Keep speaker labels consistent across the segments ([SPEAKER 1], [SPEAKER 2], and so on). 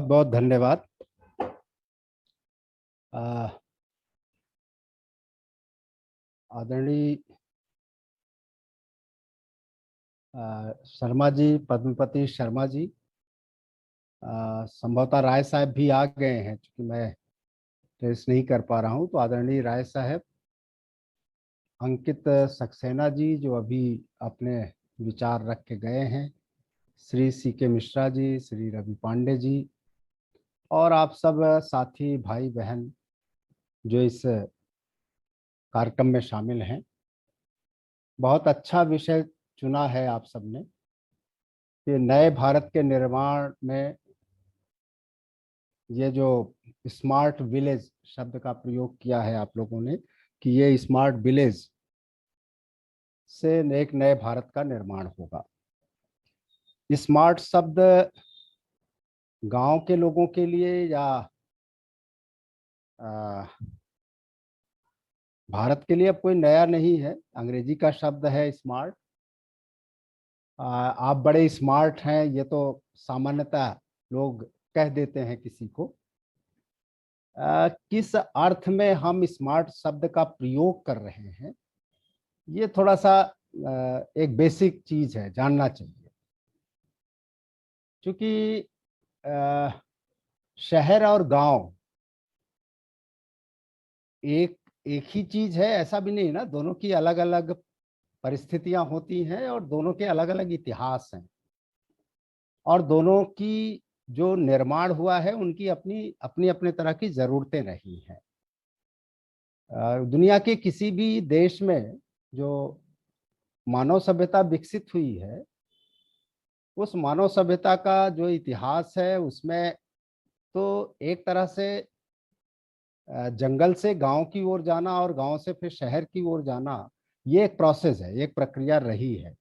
[SPEAKER 1] बहुत बहुत धन्यवाद। आदरणीय शर्मा जी, पद्मपति शर्मा जी, संभवतः राय साहब भी आ गए हैं, क्योंकि मैं ट्रेस नहीं कर पा रहा हूं। तो आदरणीय राय साहब, अंकित सक्सेना जी जो अभी अपने विचार रख के गए हैं, श्री C.K. मिश्रा जी, श्री रवि पांडे जी, और आप सब साथी भाई बहन जो इस कार्यक्रम में शामिल हैं। बहुत अच्छा विषय चुना है आप सबने कि नए भारत के निर्माण में ये जो स्मार्ट विलेज शब्द का प्रयोग किया है आप लोगों ने, कि ये स्मार्ट विलेज से एक नए भारत का निर्माण होगा। स्मार्ट शब्द गांव के लोगों के लिए या भारत के लिए अब कोई नया नहीं है। अंग्रेजी का शब्द है स्मार्ट। आप बड़े स्मार्ट हैं, ये तो सामान्यतः लोग कह देते हैं किसी को। किस अर्थ में हम स्मार्ट शब्द का प्रयोग कर रहे हैं, ये थोड़ा सा एक बेसिक चीज है, जानना चाहिए। क्योंकि शहर और गांव एक एक ही चीज है ऐसा भी नहीं ना। दोनों की अलग अलग परिस्थितियां होती हैं और दोनों के अलग अलग इतिहास हैं, और दोनों की जो निर्माण हुआ है उनकी अपनी अपनी अपने तरह की जरूरतें रही हैं। दुनिया के किसी भी देश में जो मानव सभ्यता विकसित हुई है, उस मानव सभ्यता का जो इतिहास है उसमें तो एक तरह से जंगल से गांव की ओर जाना और गांव से फिर शहर की ओर जाना, ये एक प्रोसेस है, एक प्रक्रिया रही है।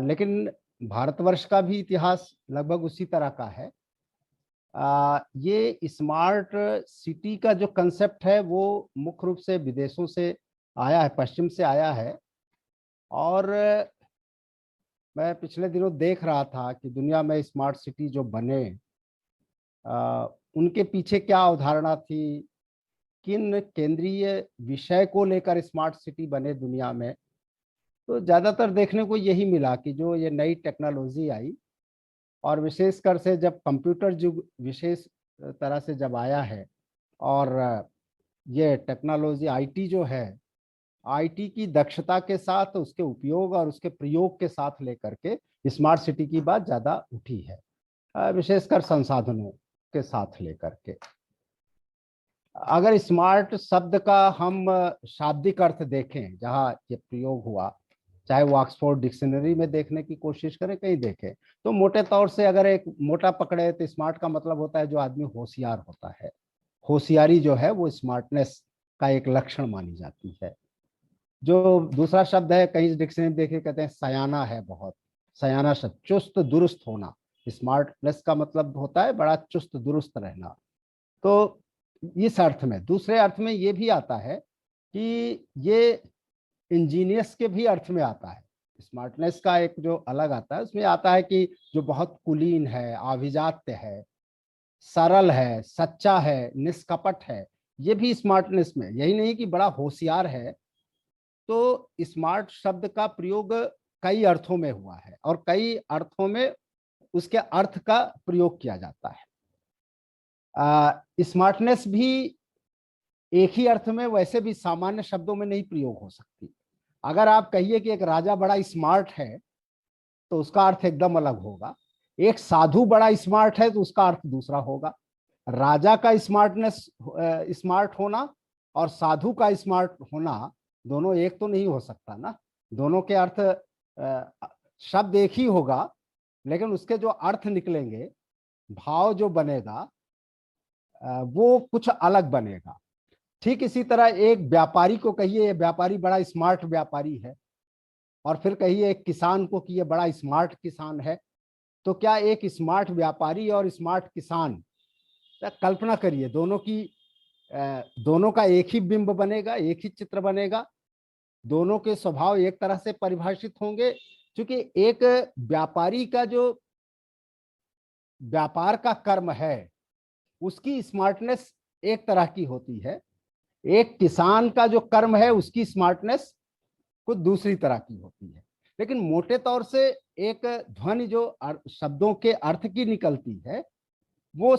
[SPEAKER 1] लेकिन भारतवर्ष का भी इतिहास लगभग उसी तरह का है। ये स्मार्ट सिटी का जो कंसेप्ट है वो मुख्य रूप से विदेशों से आया है, पश्चिम से आया है। और मैं पिछले दिनों देख रहा था कि दुनिया में स्मार्ट सिटी जो बने, उनके पीछे क्या अवधारणा थी, किन केंद्रीय विषय को लेकर स्मार्ट सिटी बने दुनिया में। तो ज्यादातर देखने को यही मिला कि जो ये नई टेक्नोलॉजी आई, और विशेषकर से जब कंप्यूटर युग विशेष तरह से जब आया है, और ये टेक्नोलॉजी आईटी जो है, आईटी की दक्षता के साथ उसके उपयोग और उसके प्रयोग के साथ लेकर के स्मार्ट सिटी की बात ज्यादा उठी है, विशेषकर संसाधनों के साथ लेकर के। अगर स्मार्ट शब्द का हम शाब्दिक अर्थ देखें, जहाँ ये प्रयोग हुआ, चाहे वो ऑक्सफोर्ड डिक्शनरी में देखने की कोशिश करें, कहीं देखें, तो मोटे तौर से अगर एक मोटा पकड़े तो स्मार्ट का मतलब होता है जो आदमी होशियार होता है। होशियारी जो है वो स्मार्टनेस का एक लक्षण मानी जाती है। जो दूसरा शब्द है, कहीं डिक्शनरी देखे, कहते हैं सयाना है, बहुत सयाना शब्द, चुस्त दुरुस्त होना। स्मार्टनेस का मतलब होता है बड़ा चुस्त दुरुस्त रहना। तो इस अर्थ में, दूसरे अर्थ में ये भी आता है कि ये इंजीनियर्स के भी अर्थ में आता है। स्मार्टनेस का एक जो अलग आता है, उसमें आता है कि जो बहुत कुलीन है, आभिजात्य है, सरल है, सच्चा है, निष्कपट है, ये भी स्मार्टनेस में। यही नहीं कि बड़ा होशियार है। तो स्मार्ट शब्द का प्रयोग कई अर्थों में हुआ है, और कई अर्थों में उसके अर्थ का प्रयोग किया जाता है। स्मार्टनेस भी एक ही अर्थ में वैसे भी सामान्य शब्दों में नहीं प्रयोग हो सकती। अगर आप कहिए कि एक राजा बड़ा स्मार्ट है, तो उसका अर्थ एकदम अलग होगा। एक साधु बड़ा स्मार्ट है तो उसका अर्थ दूसरा होगा। राजा का स्मार्टनेस, स्मार्ट होना, और साधु का स्मार्ट होना, दोनों एक तो नहीं हो सकता ना। दोनों के अर्थ, शब्द एक ही होगा, लेकिन उसके जो अर्थ निकलेंगे, भाव जो बनेगा, वो कुछ अलग बनेगा। ठीक इसी तरह एक व्यापारी को कहिए ये व्यापारी बड़ा स्मार्ट व्यापारी है, और फिर कहिए एक किसान को कि ये बड़ा स्मार्ट किसान है, तो क्या एक स्मार्ट व्यापारी और स्मार्ट किसान, कल्पना करिए, दोनों की दोनों का एक ही बिंब बनेगा, एक ही चित्र बनेगा, दोनों के स्वभाव एक तरह से परिभाषित होंगे। क्योंकि एक व्यापारी का जो व्यापार का कर्म है उसकी स्मार्टनेस एक तरह की होती है, एक किसान का जो कर्म है उसकी स्मार्टनेस कुछ दूसरी तरह की होती है। लेकिन मोटे तौर से एक ध्वनि जो शब्दों के अर्थ की निकलती है वो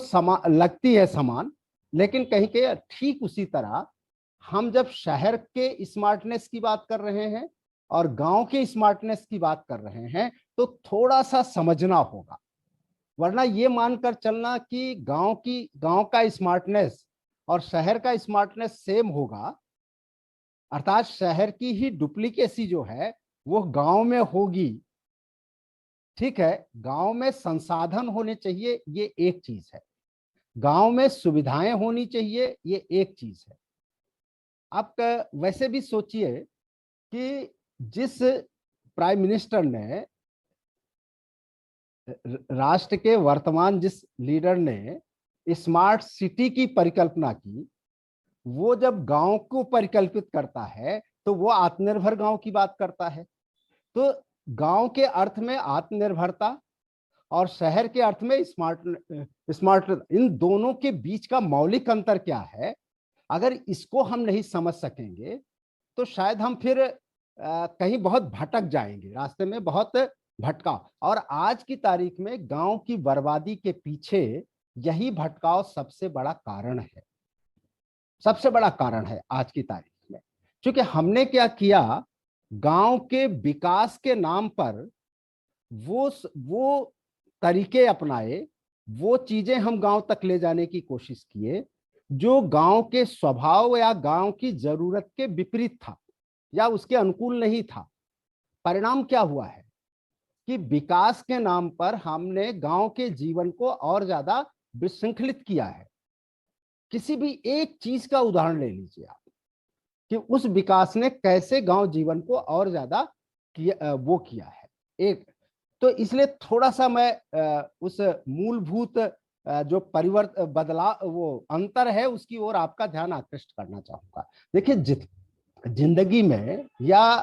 [SPEAKER 1] लगती है समान, लेकिन कहीं कहीं ठीक उसी तरह हम जब शहर के स्मार्टनेस की बात कर रहे हैं और गांव के स्मार्टनेस की बात कर रहे हैं तो थोड़ा सा समझना होगा, वरना ये मानकर चलना कि गांव का स्मार्टनेस और शहर का स्मार्टनेस सेम होगा, अर्थात शहर की ही डुप्लीकेसी जो है वो गांव में होगी। ठीक है, गांव में संसाधन होने चाहिए, ये एक चीज है, गांव में सुविधाएं होनी चाहिए, ये एक चीज है। आप वैसे भी सोचिए कि जिस प्राइम मिनिस्टर ने, राष्ट्र के वर्तमान जिस लीडर ने स्मार्ट सिटी की परिकल्पना की, वो जब गांव को परिकल्पित करता है तो वो आत्मनिर्भर गांव की बात करता है। तो गांव के अर्थ में आत्मनिर्भरता और शहर के अर्थ में स्मार्ट, इन दोनों के बीच का मौलिक अंतर क्या है, अगर इसको हम नहीं समझ सकेंगे तो शायद हम फिर कहीं बहुत भटक जाएंगे, रास्ते में बहुत भटकाव। और आज की तारीख में गांव की बर्बादी के पीछे यही भटकाव सबसे बड़ा कारण है, सबसे बड़ा कारण है आज की तारीख में। क्योंकि हमने क्या किया, गांव के विकास के नाम पर वो तरीके अपनाए, वो चीजें हम गांव तक ले जाने की कोशिश किए जो गांव के स्वभाव या गांव की जरूरत के विपरीत था या उसके अनुकूल नहीं था। परिणाम क्या हुआ है कि विकास के नाम पर हमने गांव के जीवन को और ज्यादा विशृंखलित किया है। किसी भी एक चीज का उदाहरण ले लीजिए आप कि उस विकास ने कैसे गांव जीवन को और ज्यादा किया है। एक तो इसलिए थोड़ा सा मैं उस मूलभूत जो परिवर्तन बदलाव वो अंतर है उसकी ओर आपका ध्यान आकृष्ट करना चाहूंगा। देखिए, जिंदगी में या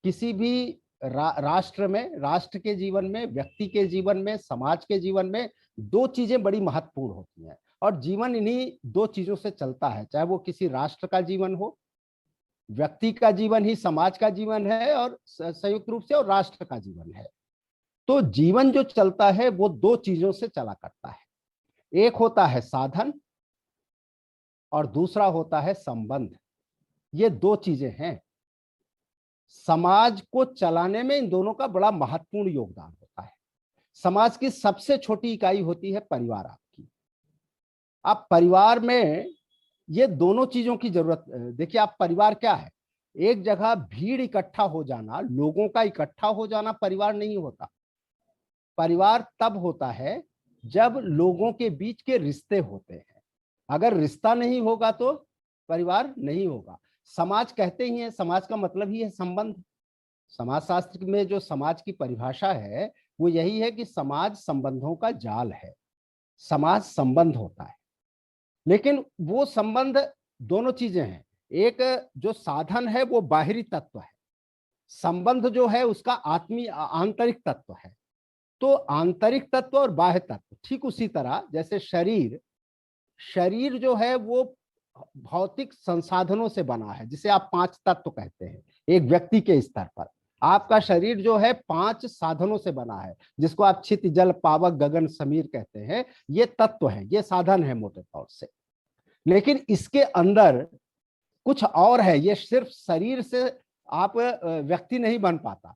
[SPEAKER 1] किसी भी राष्ट्र में, राष्ट्र के जीवन में, व्यक्ति के जीवन में, समाज के जीवन में दो चीजें बड़ी महत्वपूर्ण होती हैं और जीवन इन्हीं दो चीजों से चलता है, चाहे वो किसी राष्ट्र का जीवन हो, व्यक्ति का जीवन ही समाज का जीवन है और संयुक्त रूप से और राष्ट्र का जीवन है। तो जीवन जो चलता है वो दो चीजों से चला करता है, एक होता है साधन और दूसरा होता है संबंध। ये दो चीजें हैं, समाज को चलाने में इन दोनों का बड़ा महत्वपूर्ण योगदान होता है। समाज की सबसे छोटी इकाई होती है परिवार आपकी। आप परिवार में ये दोनों चीजों की जरूरत, देखिए आप परिवार क्या है, एक जगह भीड़ इकट्ठा हो जाना, लोगों का इकट्ठा हो जाना परिवार नहीं होता। परिवार तब होता है जब लोगों के बीच के रिश्ते होते हैं, अगर रिश्ता नहीं होगा तो परिवार नहीं होगा। समाज कहते ही है, समाज का मतलब ही है संबंध। समाजशास्त्र में जो समाज की परिभाषा है वो यही है कि समाज संबंधों का जाल है, समाज संबंध होता है। लेकिन वो संबंध दोनों चीजें हैं, एक जो साधन है वो बाहरी तत्व है, संबंध जो है उसका आत्मीय आंतरिक तत्व है। तो आंतरिक तत्व और बाह्य तत्व ठीक उसी तरह जैसे शरीर जो है वो भौतिक संसाधनों से बना है, जिसे आप पांच तत्व कहते हैं। एक व्यक्ति के स्तर पर आपका शरीर जो है पांच साधनों से बना है, जिसको आप छित जल पावक गगन समीर कहते हैं। ये तत्व है, ये साधन है मोटे तौर से। लेकिन इसके अंदर कुछ और है, ये सिर्फ शरीर से आप व्यक्ति नहीं बन पाता,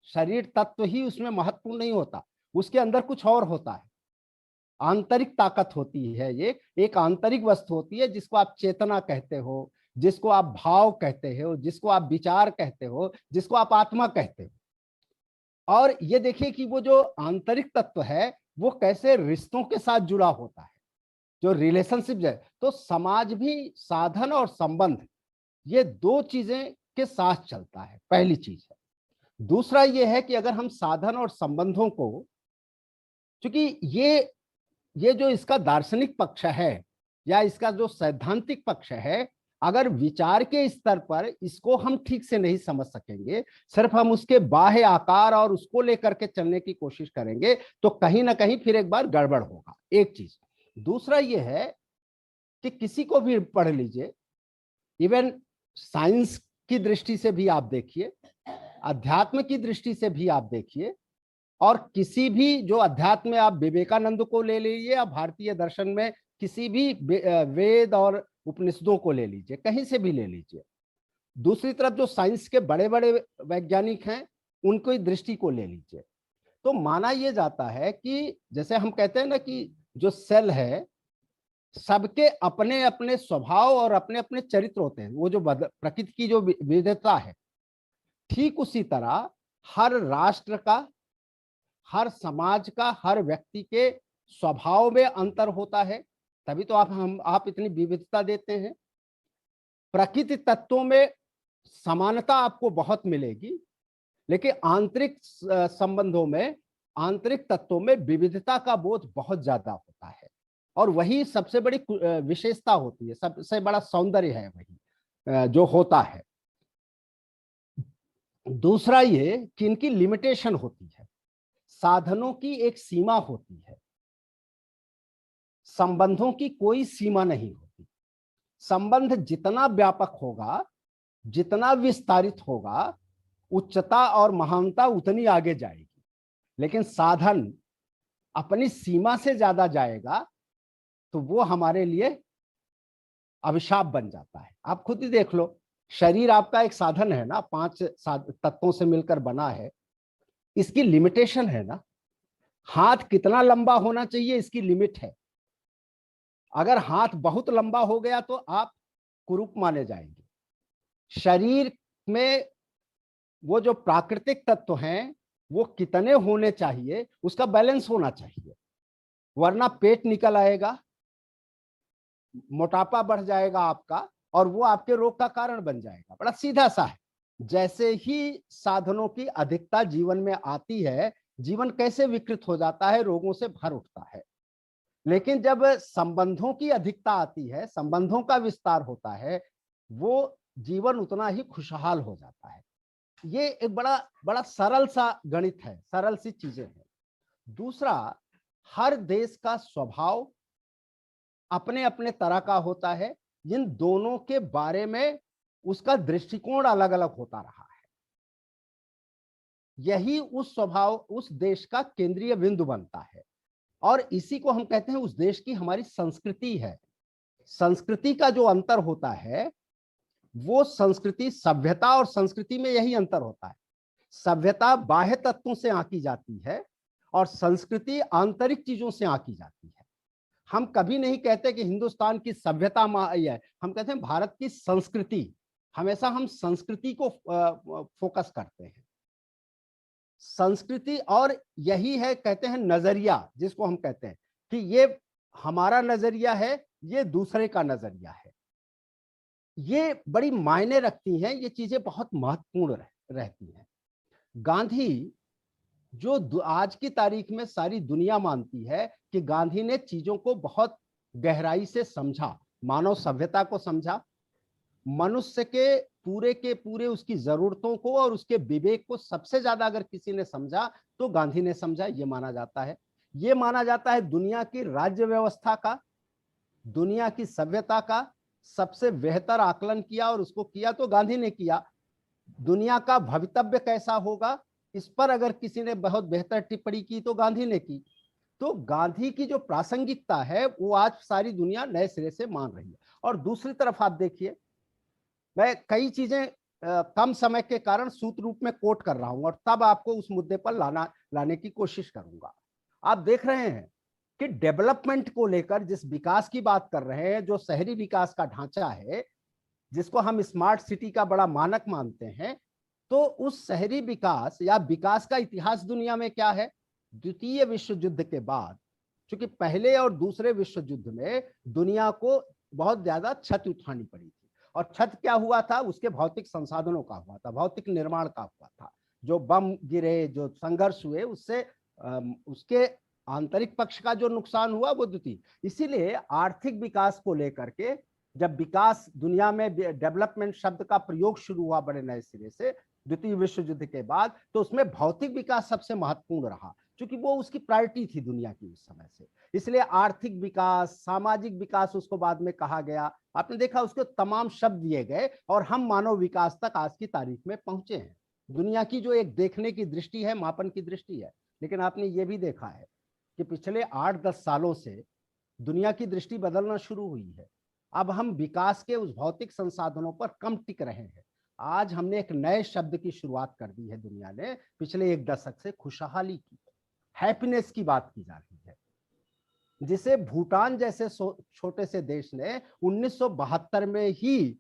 [SPEAKER 1] शरीर तत्व ही उसमें महत्वपूर्ण नहीं होता, उसके अंदर कुछ और होता है, आंतरिक ताकत होती है। ये एक आंतरिक वस्तु होती है जिसको आप चेतना कहते हो, जिसको आप भाव कहते हो, जिसको आप विचार कहते हो, जिसको आप आत्मा कहते हो। और ये देखिए कि वो जो आंतरिक तत्व है वो कैसे रिश्तों के साथ जुड़ा होता है, जो रिलेशनशिप है। तो समाज भी साधन और संबंध ये दो चीजें के साथ चलता है, पहली चीज है। दूसरा ये है कि अगर हम साधन और संबंधों को, क्योंकि ये जो इसका दार्शनिक पक्ष है या इसका जो सैद्धांतिक पक्ष है, अगर विचार के स्तर पर इसको हम ठीक से नहीं समझ सकेंगे, सिर्फ हम उसके बाह्य आकार और उसको लेकर के चलने की कोशिश करेंगे, तो कहीं ना कहीं फिर एक बार गड़बड़ होगा। एक चीज। दूसरा ये है कि किसी को भी पढ़ लीजिए, इवन साइंस की दृष्टि से भी आप देखिए, अध्यात्म की दृष्टि से भी आप देखिए, और किसी भी जो अध्यात्म में आप विवेकानंद को ले लीजिए या भारतीय दर्शन में किसी भी वेद और उपनिषदों को ले लीजिए, कहीं से भी ले लीजिए। दूसरी तरफ जो साइंस के बड़े बड़े वैज्ञानिक हैं, उनकी दृष्टि को ले लीजिए, तो माना यह जाता है कि जैसे हम कहते हैं ना कि जो सेल है, सबके अपने अपने स्वभाव और अपने अपने चरित्र होते हैं, वो जो प्रकृति की जो विविधता है, ठीक उसी तरह हर राष्ट्र का, हर समाज का, हर व्यक्ति के स्वभाव में अंतर होता है, तभी तो आप इतनी विविधता देते हैं। प्रकृति तत्वों में समानता आपको बहुत मिलेगी, लेकिन आंतरिक संबंधों में, आंतरिक तत्वों में विविधता का बोध बहुत ज्यादा होता है, और वही सबसे बड़ी विशेषता होती है, सबसे बड़ा सौंदर्य है वही जो होता है। दूसरा ये कि इनकी लिमिटेशन होती है, साधनों की एक सीमा होती है, संबंधों की कोई सीमा नहीं होती। संबंध जितना व्यापक होगा, जितना विस्तारित होगा, उच्चता और महानता उतनी आगे जाएगी। लेकिन साधन अपनी सीमा से ज्यादा जाएगा तो वो हमारे लिए अभिशाप बन जाता है। आप खुद ही देख लो, शरीर आपका एक साधन है ना, 5 तत्वों से मिलकर बना है, इसकी लिमिटेशन है ना। हाथ कितना लंबा होना चाहिए, इसकी लिमिट है। अगर हाथ बहुत लंबा हो गया तो आप कुरूप माने जाएंगे। शरीर में वो जो प्राकृतिक तत्व हैं, वो कितने होने चाहिए, उसका बैलेंस होना चाहिए, वरना पेट निकल आएगा, मोटापा बढ़ जाएगा आपका, और वो आपके रोग का कारण बन जाएगा। बड़ा सीधा सा है। जैसे ही साधनों की अधिकता जीवन में आती है, जीवन कैसे विकृत हो जाता है, रोगों से भर उठता है। लेकिन जब संबंधों की अधिकता आती है, संबंधों का विस्तार होता है, वो जीवन उतना ही खुशहाल हो जाता है। ये एक बड़ा बड़ा सरल सा गणित है, सरल सी चीजें हैं। दूसरा, हर देश का स्वभाव अपने अपने तरह का होता है। इन दोनों के बारे में उसका दृष्टिकोण अलग अलग होता रहा है। यही उस स्वभाव, उस देश का केंद्रीय बिंदु बनता है, और इसी को हम कहते हैं उस देश की हमारी संस्कृति है। संस्कृति का जो अंतर होता है, वो संस्कृति, सभ्यता और संस्कृति में यही अंतर होता है। सभ्यता बाह्य तत्वों से आंकी जाती है और संस्कृति आंतरिक चीजों से आंकी जाती है। हम कभी नहीं कहते कि हिंदुस्तान की सभ्यता आई है, हम कहते हैं भारत की संस्कृति। हमेशा हम संस्कृति को फोकस करते हैं, संस्कृति। और यही है, कहते हैं नजरिया, जिसको हम कहते हैं कि ये हमारा नजरिया है, ये दूसरे का नजरिया है। ये बड़ी मायने रखती हैं, ये चीजें बहुत महत्वपूर्ण रहती हैं। गांधी, जो आज की तारीख में सारी दुनिया मानती है कि गांधी ने चीजों को बहुत गहराई से समझा, मानव सभ्यता को समझा, मनुष्य के पूरे उसकी जरूरतों को और उसके विवेक को सबसे ज्यादा अगर किसी ने समझा तो गांधी ने समझा, ये माना जाता है। ये माना जाता है दुनिया की राज्य व्यवस्था का, दुनिया की सभ्यता का सबसे बेहतर आकलन किया, और उसको किया तो गांधी ने किया। दुनिया का भवितव्य कैसा होगा, इस पर अगर किसी ने बहुत बेहतर टिप्पणी की तो गांधी ने की। तो गांधी की जो प्रासंगिकता है, वो आज सारी दुनिया नए सिरे से मान रही है। और दूसरी तरफ आप देखिए, मैं कई चीजें कम समय के कारण सूत्र रूप में कोट कर रहा हूं, और तब आपको उस मुद्दे पर लाने की कोशिश करूंगा। आप देख रहे हैं कि डेवलपमेंट को लेकर जिस विकास की बात कर रहे हैं, जो शहरी विकास का ढांचा है, जिसको हम स्मार्ट सिटी का बड़ा मानक मानते हैं, तो उस शहरी विकास या विकास का इतिहास दुनिया में क्या है? द्वितीय विश्व युद्ध के बाद, क्योंकि पहले और दूसरे विश्व युद्ध में दुनिया को बहुत ज्यादा क्षति उठानी पड़ी थी, और क्षति क्या हुआ था? उसके भौतिक संसाधनों का हुआ था, भौतिक निर्माण का हुआ था। जो बम गिरे, जो संघर्ष हुए, उससे उसके आंतरिक पक्ष का जो नुकसान हुआ वो द्वितीय। इसीलिए आर्थिक विकास को लेकर के जब विकास दुनिया में डेवलपमेंट शब्द का प्रयोग शुरू हुआ बड़े नए सिरे से द्वितीय विश्व युद्ध के बाद, तो उसमें भौतिक विकास सबसे महत्वपूर्ण रहा, क्योंकि वो उसकी प्रायोरिटी थी दुनिया की उस समय से। इसलिए आर्थिक विकास, सामाजिक विकास उसको बाद में कहा गया। आपने देखा उसके तमाम शब्द दिए गए और हम मानव विकास तक आज की तारीख में पहुंचे हैं। दुनिया की जो एक देखने की दृष्टि है, मापन की दृष्टि है। लेकिन आपने ये भी देखा है कि पिछले 8-10 सालों से दुनिया की दृष्टि बदलना शुरू हुई है। अब हम विकास के उस भौतिक संसाधनों पर कम टिक रहे हैं। आज हमने एक नए शब्द की शुरुआत कर दी है दुनिया ने पिछले एक दशक से, खुशहाली की, हैप्पीनेस की बात की जा रही है, जिसे भूटान जैसे छोटे से देश ने 1972 में ही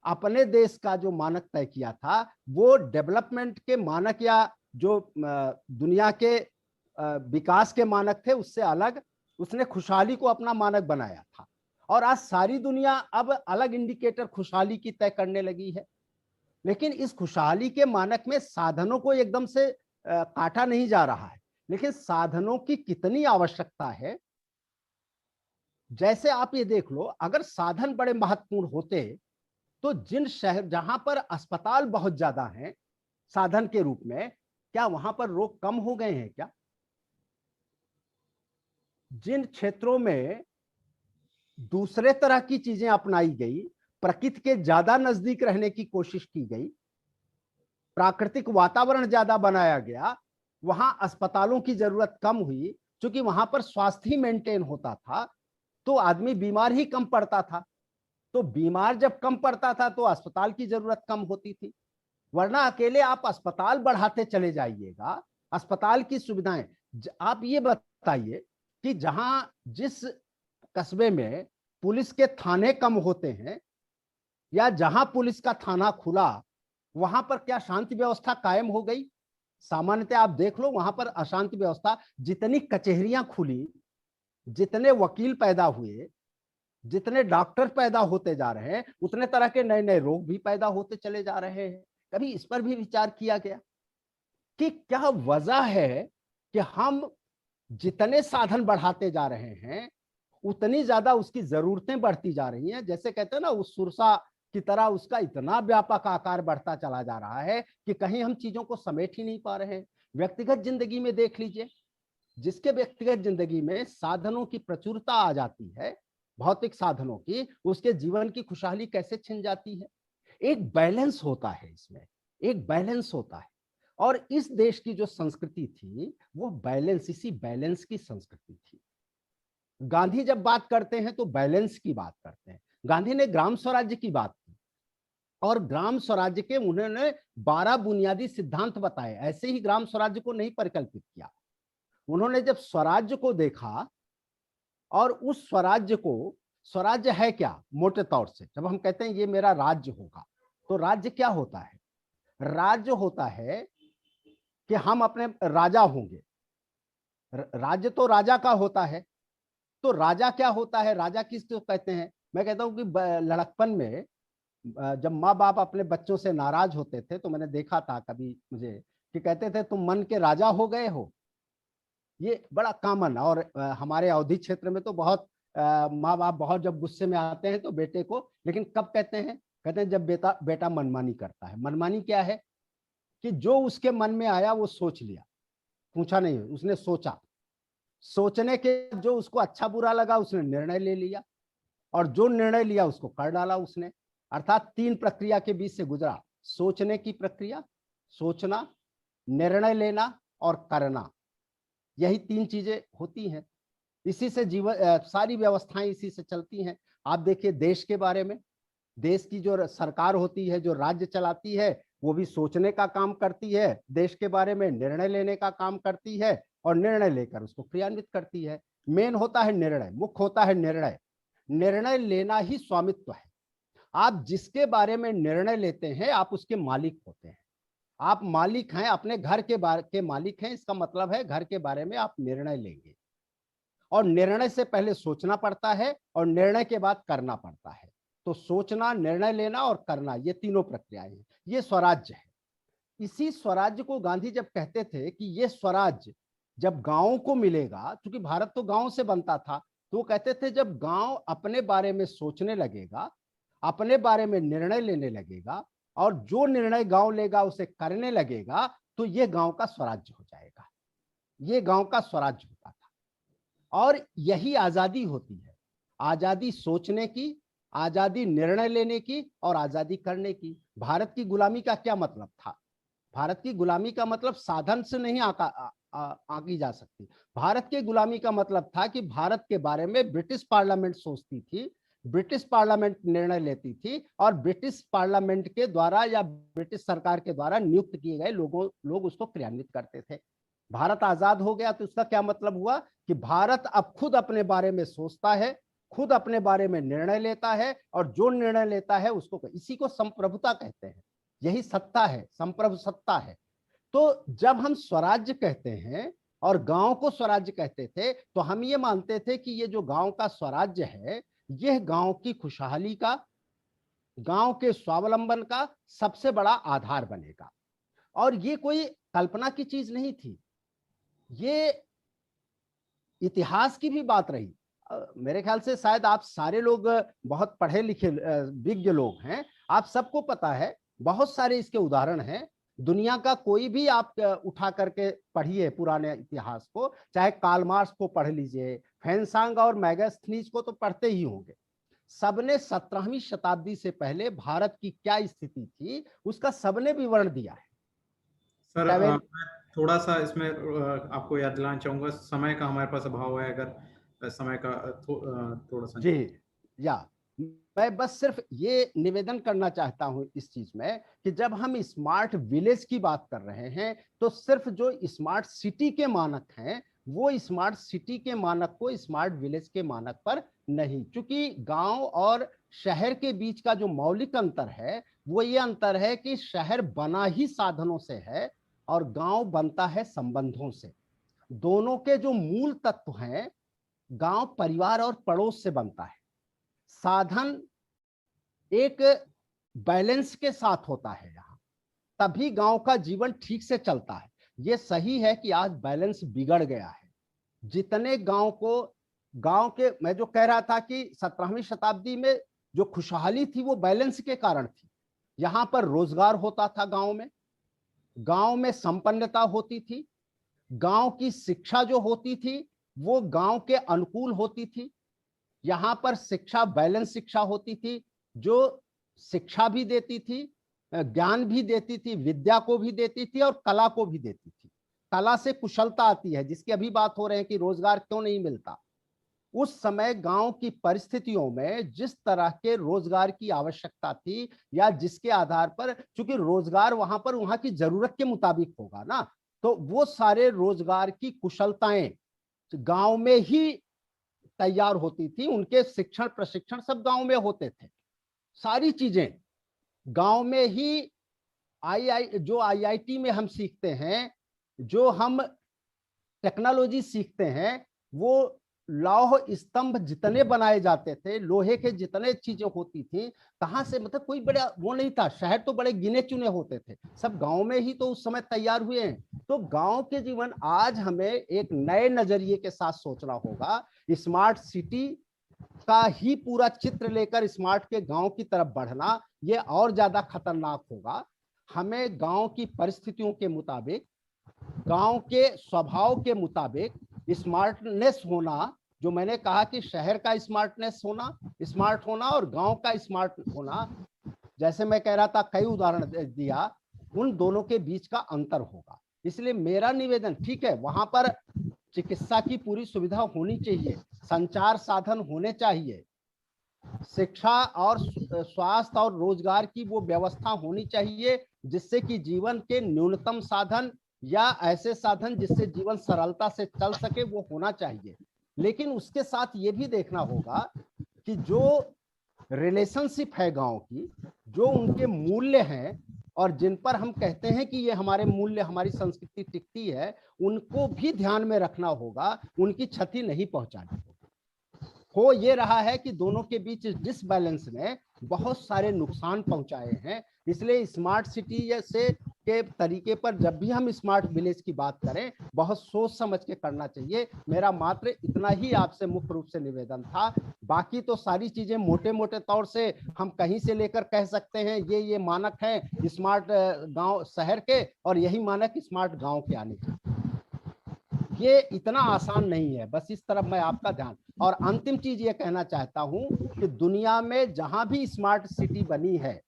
[SPEAKER 1] अपने देश का जो मानक तय किया था, वो डेवलपमेंट के मानक या जो दुनिया के विकास के मानक थे उससे अलग उसने खुशहाली को अपना मानक बनाया था। और आज सारी दुनिया अब अलग इंडिकेटर खुशहाली की तय करने लगी है। लेकिन इस खुशहाली के मानक में साधनों को एकदम से काटा नहीं जा रहा है, लेकिन साधनों की कितनी आवश्यकता है। जैसे आप ये देख लो, अगर साधन बड़े महत्वपूर्ण होते तो जिन शहर जहां पर अस्पताल बहुत ज्यादा हैं साधन के रूप में, क्या वहां पर रोग कम हो गए हैं क्या? जिन क्षेत्रों में दूसरे तरह की चीजें अपनाई गई, प्रकृति के ज्यादा नजदीक रहने की कोशिश की गई, प्राकृतिक वातावरण ज्यादा बनाया गया, वहां अस्पतालों की जरूरत कम हुई, क्योंकि वहां पर स्वास्थ्य ही मेंटेन होता था, तो आदमी बीमार ही कम पड़ता था। तो बीमार जब कम पड़ता था तो अस्पताल की जरूरत कम होती थी। वरना अकेले आप अस्पताल बढ़ाते चले जाइएगा, अस्पताल की सुविधाएं, आप ये बताइए कि जहां जिस कस्बे में पुलिस के थाने कम होते हैं या जहां पुलिस का थाना खुला, वहां पर क्या शांति व्यवस्था कायम हो गई? सामान्यतः आप देख लो वहां पर अशांति व्यवस्था, जितनी कचहरियां खुली, जितने वकील पैदा हुए, जितने डॉक्टर पैदा होते जा रहे हैं, उतने तरह के नए नए रोग भी पैदा होते चले जा रहे हैं। कभी इस पर भी विचार किया गया कि क्या वजह है कि हम जितने साधन बढ़ाते जा रहे हैं उतनी ज्यादा उसकी जरूरतें बढ़ती जा रही हैं? जैसे कहते हैं ना, उस सुरसा की तरह उसका इतना व्यापक आकार बढ़ता चला जा रहा है कि कहीं हम चीजों को समेट ही नहीं पा रहे हैं। व्यक्तिगत जिंदगी में देख लीजिए, जिसके व्यक्तिगत जिंदगी में साधनों की प्रचुरता आ जाती है, भौतिक साधनों की, उसके जीवन की खुशहाली कैसे छिन जाती है। एक बैलेंस होता है इसमें, एक बैलेंस होता है। और इस देश की जो संस्कृति थी वो बैलेंस, इसी बैलेंस की संस्कृति थी। गांधी जब बात करते हैं तो बैलेंस की बात करते हैं। गांधी ने ग्राम स्वराज्य की बात की और ग्राम स्वराज्य के उन्होंने 12 बुनियादी सिद्धांत बताए। ऐसे ही ग्राम स्वराज्य को नहीं परिकल्पित किया। उन्होंने जब स्वराज्य को देखा और उस स्वराज्य को, स्वराज्य है क्या मोटे तौर से, जब हम कहते हैं ये मेरा राज्य होगा, तो राज्य क्या होता है? राज्य होता है कि हम अपने राजा होंगे। राज्य तो राजा का होता है। तो राजा क्या होता है, राजा किसको कहते हैं? मैं कहता हूं कि लड़कपन में जब माँ बाप अपने बच्चों से नाराज होते थे तो मैंने देखा था कभी मुझे कि कहते थे तुम मन के राजा हो गए हो। ये बड़ा कॉमन। और हमारे अवधि क्षेत्र में तो बहुत माँ बाप बहुत जब गुस्से में आते हैं तो बेटे को, लेकिन कब कहते हैं? कहते हैं जब बेटा मनमानी करता है। मनमानी क्या है? कि जो उसके मन में आया वो सोच लिया, पूछा नहीं, उसने सोचा। सोचने के जो उसको अच्छा बुरा लगा उसने निर्णय ले लिया, और जो निर्णय लिया उसको कर डाला उसने। अर्थात 3 प्रक्रिया के बीच से गुजरा: सोचने की प्रक्रिया, सोचना, निर्णय लेना और करना। यही 3 चीजें होती हैं। इसी से जीवन, सारी व्यवस्थाएं इसी से चलती हैं। आप देखिए देश के बारे में, देश की जो सरकार होती है, जो राज्य चलाती है, वो भी सोचने का काम करती है, देश के बारे में निर्णय लेने का काम करती है और निर्णय लेकर उसको क्रियान्वित करती है। मेन होता है निर्णय, मुख्य होता है निर्णय। निर्णय लेना ही स्वामित्व है। आप जिसके बारे में निर्णय लेते हैं आप उसके मालिक होते हैं। आप मालिक हैं, अपने घर के मालिक हैं। इसका मतलब है घर के बारे में आप निर्णय लेंगे, और निर्णय से पहले सोचना पड़ता है और निर्णय के बाद करना पड़ता है। तो सोचना, निर्णय लेना और करना, ये तीनों प्रक्रियाएं हैं। ये स्वराज्य है। इसी स्वराज्य को गांधी जब कहते थे कि ये स्वराज्य जब गांवों को मिलेगा, क्योंकि भारत तो गांव से बनता था, तो वो कहते थे जब गांव अपने बारे में सोचने लगेगा, अपने बारे में निर्णय लेने लगेगा और जो निर्णय गांव लेगा उसे करने लगेगा, तो ये गांव का स्वराज्य हो जाएगा। ये गांव का स्वराज्य होता था और यही आजादी होती है, आजादी सोचने की, आजादी निर्णय लेने की और आजादी करने की। भारत की गुलामी का क्या मतलब था? भारत की गुलामी का मतलब साधन से नहीं आकी जा सकती। भारत की गुलामी का मतलब था कि भारत के बारे में ब्रिटिश पार्लियामेंट सोचती थी, ब्रिटिश पार्लियामेंट निर्णय लेती थी और ब्रिटिश पार्लियामेंट के द्वारा या ब्रिटिश सरकार के द्वारा नियुक्त किए गए लोग उसको क्रियान्वित करते थे। भारत आजाद हो गया तो उसका क्या मतलब हुआ कि भारत अब खुद अपने बारे में सोचता है, खुद अपने बारे में निर्णय लेता है और जो निर्णय लेता है उसको, इसी को संप्रभुता कहते हैं। यही सत्ता है, संप्रभु सत्ता है। तो जब हम स्वराज्य कहते हैं और गांव को स्वराज्य कहते थे, तो हम ये मानते थे कि ये जो गांव का स्वराज्य है, यह गांव की खुशहाली का, गांव के स्वावलंबन का सबसे बड़ा आधार बनेगा। और ये कोई कल्पना की चीज नहीं थी, ये इतिहास की भी बात रही। मेरे ख्याल से शायद आप सारे लोग बहुत पढ़े लिखे विज्ञ लोग हैं, आप सबको पता है, बहुत सारे इसके उदाहरण हैं। दुनिया का कोई भी आप उठा करके पढ़िए पुराने इतिहास को, चाहे कार्ल मार्क्स को पढ़ लीजिए, फेनसांग और मैगस्थनीज को तो पढ़ते ही होंगे। सबने 17वीं शताब्दी से पहले भारत की क्या स्थिति थी उसका सबने विवरण दिया है।
[SPEAKER 2] सर मैं थोड़ा सा इसमें आपको याद दिलाना चाहूंगा, समय का हमारे पास अभाव है, अगर समय का थोड़ा सा
[SPEAKER 1] जी, या मैं बस सिर्फ ये निवेदन करना चाहता हूं इस चीज में कि जब हम स्मार्ट विलेज की बात कर रहे हैं तो सिर्फ जो स्मार्ट सिटी के मानक हैं वो स्मार्ट सिटी के मानक को स्मार्ट विलेज के मानक पर नहीं, क्योंकि गांव और शहर के बीच का जो मौलिक अंतर है वो ये अंतर है कि शहर बना ही साधनों से है और गांव बनता है संबंधों से। दोनों के जो मूल तत्व हैं, गांव परिवार और पड़ोस से बनता है, साधन एक बैलेंस के साथ होता है यहाँ, तभी गांव का जीवन ठीक से चलता है। ये सही है कि आज बैलेंस बिगड़ गया है। जितने गांव को, गांव के, मैं जो कह रहा था कि 17वीं शताब्दी में जो खुशहाली थी वो बैलेंस के कारण थी। यहां पर रोजगार होता था गांव में संपन्नता होती थी, गांव की शिक्षा जो होती थी वो गांव के अनुकूल होती थी। यहाँ पर शिक्षा बैलेंस शिक्षा होती थी, जो शिक्षा भी देती थी, ज्ञान भी देती थी, विद्या को भी देती थी और कला को भी देती थी। कला से कुशलता आती है, जिसकी अभी बात हो रहे हैं कि रोजगार क्यों नहीं मिलता। उस समय गांव की परिस्थितियों में जिस तरह के रोजगार की आवश्यकता थी या जिसके आधार पर, चूंकि रोजगार वहां पर वहां की जरूरत के मुताबिक होगा ना, तो वो सारे रोजगार की कुशलताएं गांव में ही तैयार होती थी। उनके शिक्षण प्रशिक्षण सब गांव में होते थे, सारी चीजें गांव में ही। जो आईआईटी में हम सीखते हैं, जो हम टेक्नोलॉजी सीखते हैं, वो लौह स्तंभ जितने बनाए जाते थे, लोहे के जितने चीजें होती थी, कहां से, मतलब कोई बड़ा वो नहीं था। शहर तो बड़े गिने चुने होते थे, सब गांव में ही तो उस समय तैयार हुए हैं। तो गांव के जीवन आज हमें एक नए नजरिए के साथ सोचना होगा। स्मार्ट सिटी का ही पूरा चित्र लेकर स्मार्ट के गांव की तरफ बढ़ना ये और ज्यादा खतरनाक होगा। हमें गांव की परिस्थितियों के मुताबिक, गांव के स्वभाव के मुताबिक स्मार्टनेस होना, जो मैंने कहा कि शहर का स्मार्टनेस होना, स्मार्ट होना और गांव का स्मार्ट होना, जैसे मैं कह रहा था कई उदाहरण दिया, उन दोनों के बीच का अंतर होगा। इसलिए मेरा निवेदन, ठीक है वहां पर चिकित्सा की पूरी सुविधा होनी चाहिए, संचार साधन होने चाहिए, शिक्षा और स्वास्थ्य और रोजगार की वो व्यवस्था होनी चाहिए जिससे कि जीवन के न्यूनतम साधन या ऐसे साधन जिससे जीवन सरलता से चल सके वो होना चाहिए। लेकिन उसके साथ ये भी देखना होगा कि जो रिलेशनशिप है गांव की, जो उनके मूल्य हैं और जिन पर हम कहते हैं कि ये हमारे मूल्य, हमारी संस्कृति टिकती है, उनको भी ध्यान में रखना होगा, उनकी क्षति नहीं पहुंचानी होगी। हो ये रहा है कि दोनों के बीच डिसबैलेंस ने बहुत सारे नुकसान पहुंचाए हैं। इसलिए स्मार्ट सिटी से के तरीके पर जब भी हम स्मार्ट विलेज की बात करें बहुत सोच समझ के करना चाहिए। मेरा मात्र इतना ही आपसे मुख्य रूप से निवेदन था। बाकी तो सारी चीजें मोटे मोटे तौर से हम कहीं से लेकर कह सकते हैं ये मानक हैं स्मार्ट गांव शहर के और यही मानक स्मार्ट गांव के आने के। ये इतना आसान नहीं है, बस इस तरफ मैं आपका ध्यान। और अंतिम चीज ये कहना चाहता हूं कि दुनिया में जहां भी स्मार्ट सिटी बनी है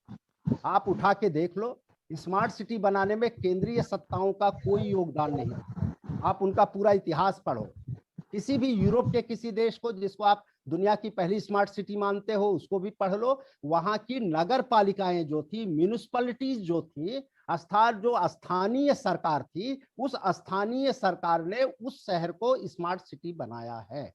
[SPEAKER 1] आप उठा के देख लो, स्मार्ट सिटी बनाने में केंद्रीय सत्ताओं का कोई योगदान नहीं। आप उनका पूरा इतिहास पढ़ो, किसी भी यूरोप के किसी देश को जिसको आप दुनिया की पहली स्मार्ट सिटी मानते हो उसको भी पढ़ लो। वहां की नगर पालिकाएं जो थी, म्यूनिसिपैलिटीज जो थी, जो स्थानीय सरकार थी, उस स्थानीय सरकार ने उस शहर को स्मार्ट सिटी बनाया है।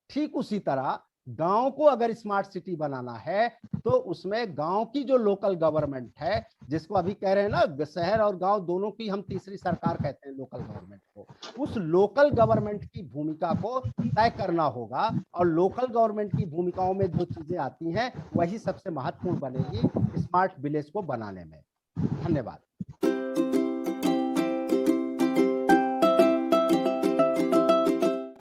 [SPEAKER 1] ठीक उसी तरह गांव को अगर स्मार्ट सिटी बनाना है तो उसमें गांव की जो लोकल गवर्नमेंट है, जिसको अभी कह रहे हैं ना शहर और गांव दोनों की हम तीसरी सरकार कहते हैं लोकल गवर्नमेंट को, उस लोकल गवर्नमेंट की भूमिका को तय करना होगा। और लोकल गवर्नमेंट की भूमिकाओं में जो चीजें आती हैं वही सबसे महत्वपूर्ण बनेगी स्मार्ट विलेज को बनाने में। धन्यवाद।